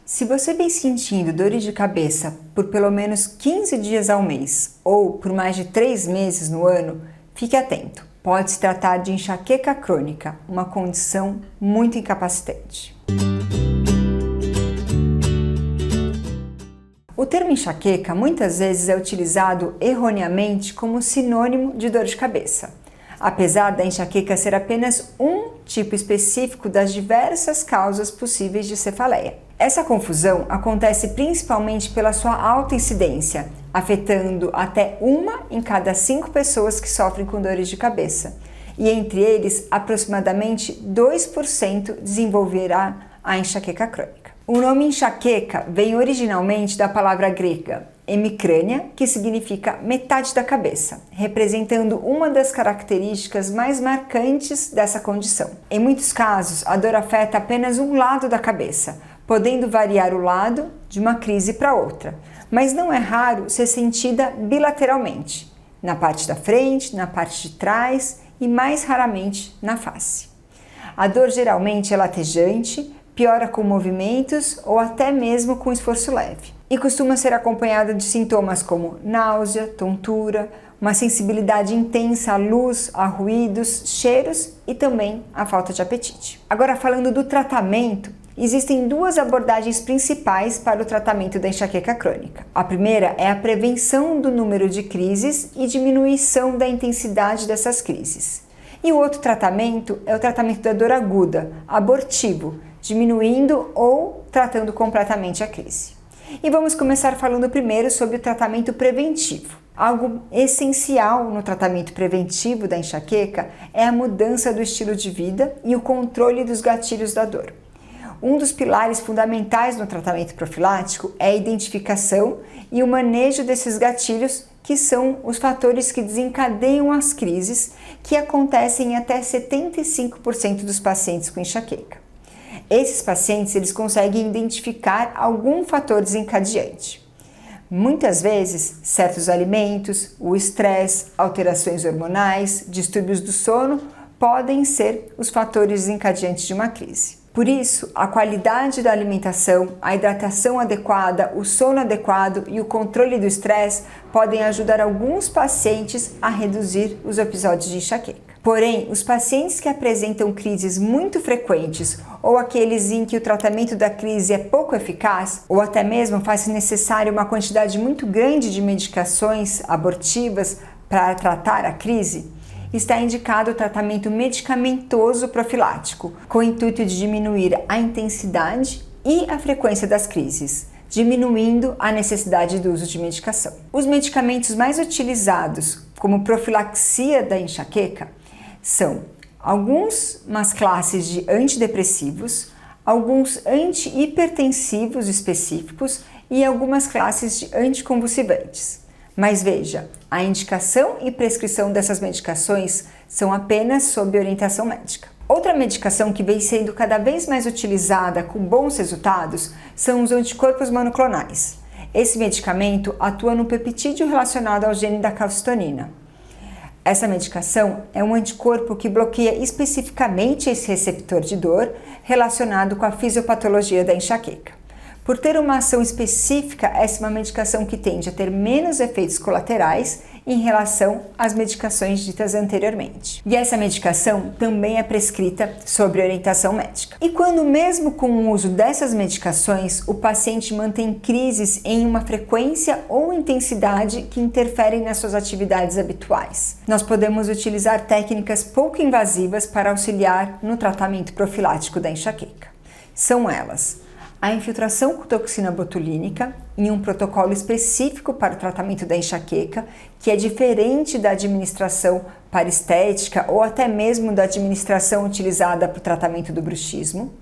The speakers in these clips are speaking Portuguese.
Se você vem sentindo dores de cabeça por pelo menos 15 dias ao mês ou por mais de 3 meses no ano, fique atento. Pode se tratar de enxaqueca crônica, uma condição muito incapacitante. O termo enxaqueca muitas vezes é utilizado erroneamente como sinônimo de dor de cabeça, apesar da enxaqueca ser apenas um tipo específico das diversas causas possíveis de cefaleia. Essa confusão acontece principalmente pela sua alta incidência, afetando até 1 em cada 5 pessoas que sofrem com dores de cabeça, e entre eles, aproximadamente 2% desenvolverá a enxaqueca crônica. O nome enxaqueca vem originalmente da palavra grega hemicrânia, que significa metade da cabeça, representando uma das características mais marcantes dessa condição. Em muitos casos, a dor afeta apenas um lado da cabeça, podendo variar o lado de uma crise para outra, mas não é raro ser sentida bilateralmente, na parte da frente, na parte de trás e mais raramente na face. A dor geralmente é latejante, piora com movimentos ou até mesmo com esforço leve, e costuma ser acompanhada de sintomas como náusea, tontura, uma sensibilidade intensa à luz, a ruídos, cheiros e também a falta de apetite. Agora, falando do tratamento, existem 2 abordagens principais para o tratamento da enxaqueca crônica. A primeira é a prevenção do número de crises e diminuição da intensidade dessas crises. E o outro tratamento é o tratamento da dor aguda, abortivo, diminuindo ou tratando completamente a crise. E vamos começar falando primeiro sobre o tratamento preventivo. Algo essencial no tratamento preventivo da enxaqueca é a mudança do estilo de vida e o controle dos gatilhos da dor. Um dos pilares fundamentais no tratamento profilático é a identificação e o manejo desses gatilhos, que são os fatores que desencadeiam as crises, que acontecem em até 75% dos pacientes com enxaqueca. Esses pacientes eles conseguem identificar algum fator desencadeante. Muitas vezes, certos alimentos, o estresse, alterações hormonais, distúrbios do sono podem ser os fatores desencadeantes de uma crise. Por isso, a qualidade da alimentação, a hidratação adequada, o sono adequado e o controle do estresse podem ajudar alguns pacientes a reduzir os episódios de enxaqueca. Porém, os pacientes que apresentam crises muito frequentes ou aqueles em que o tratamento da crise é pouco eficaz ou até mesmo faz necessário uma quantidade muito grande de medicações abortivas para tratar a crise, está indicado o tratamento medicamentoso profilático, com o intuito de diminuir a intensidade e a frequência das crises, diminuindo a necessidade do uso de medicação. Os medicamentos mais utilizados como profilaxia da enxaqueca são algumas classes de antidepressivos, alguns antihipertensivos específicos e algumas classes de anticonvulsivantes. Mas veja, a indicação e prescrição dessas medicações são apenas sob orientação médica. Outra medicação que vem sendo cada vez mais utilizada com bons resultados são os anticorpos monoclonais. Esse medicamento atua no peptídeo relacionado ao gene da calcitonina. Essa medicação é um anticorpo que bloqueia especificamente esse receptor de dor relacionado com a fisiopatologia da enxaqueca. Por ter uma ação específica, essa é uma medicação que tende a ter menos efeitos colaterais em relação às medicações ditas anteriormente. E essa medicação também é prescrita sob orientação médica. E quando mesmo com o uso dessas medicações, o paciente mantém crises em uma frequência ou intensidade que interferem nas suas atividades habituais, nós podemos utilizar técnicas pouco invasivas para auxiliar no tratamento profilático da enxaqueca. São elas: a infiltração com toxina botulínica em um protocolo específico para o tratamento da enxaqueca, que é diferente da administração parestética ou até mesmo da administração utilizada para o tratamento do bruxismo.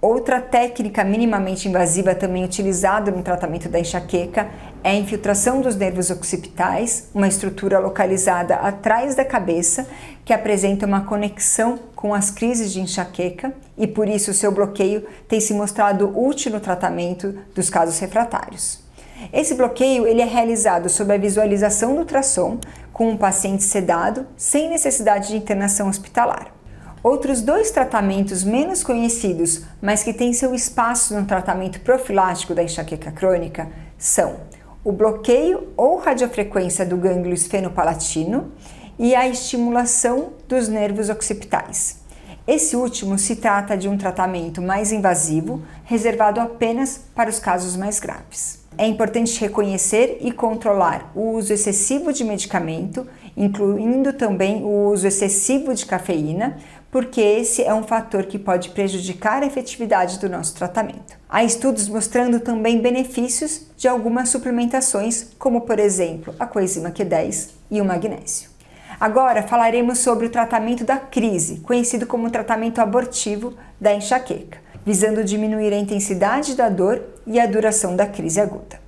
Outra técnica minimamente invasiva também utilizada no tratamento da enxaqueca é a infiltração dos nervos occipitais, uma estrutura localizada atrás da cabeça que apresenta uma conexão com as crises de enxaqueca e por isso seu bloqueio tem se mostrado útil no tratamento dos casos refratários. Esse bloqueio ele é realizado sob a visualização do ultrassom com um paciente sedado sem necessidade de internação hospitalar. Outros 2 tratamentos menos conhecidos, mas que têm seu espaço no tratamento profilático da enxaqueca crônica, são o bloqueio ou radiofrequência do gânglio esfenopalatino e a estimulação dos nervos occipitais. Esse último se trata de um tratamento mais invasivo, reservado apenas para os casos mais graves. É importante reconhecer e controlar o uso excessivo de medicamento, incluindo também o uso excessivo de cafeína, porque esse é um fator que pode prejudicar a efetividade do nosso tratamento. Há estudos mostrando também benefícios de algumas suplementações, como por exemplo a coenzima Q10 e o magnésio. Agora falaremos sobre o tratamento da crise, conhecido como tratamento abortivo da enxaqueca, visando diminuir a intensidade da dor e a duração da crise aguda.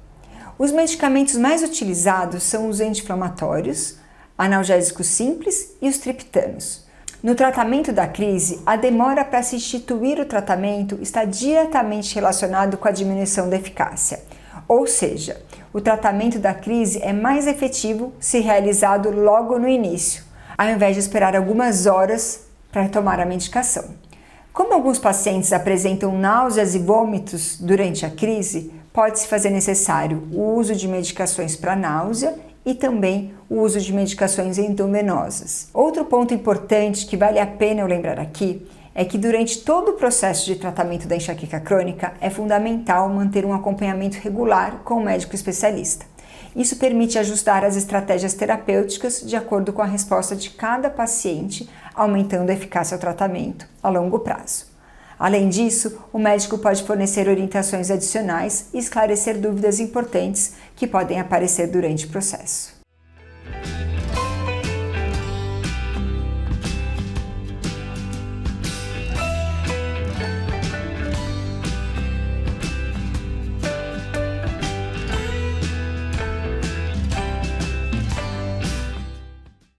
Os medicamentos mais utilizados são os anti-inflamatórios, analgésicos simples e os triptanos. No tratamento da crise, a demora para se instituir o tratamento está diretamente relacionado com a diminuição da eficácia. Ou seja, o tratamento da crise é mais efetivo se realizado logo no início, ao invés de esperar algumas horas para tomar a medicação. Como alguns pacientes apresentam náuseas e vômitos durante a crise, pode-se fazer necessário o uso de medicações para náusea e também o uso de medicações endovenosas. Outro ponto importante que vale a pena eu lembrar aqui é que durante todo o processo de tratamento da enxaqueca crônica é fundamental manter um acompanhamento regular com o médico especialista. Isso permite ajustar as estratégias terapêuticas de acordo com a resposta de cada paciente, aumentando a eficácia ao tratamento a longo prazo. Além disso, o médico pode fornecer orientações adicionais e esclarecer dúvidas importantes que podem aparecer durante o processo.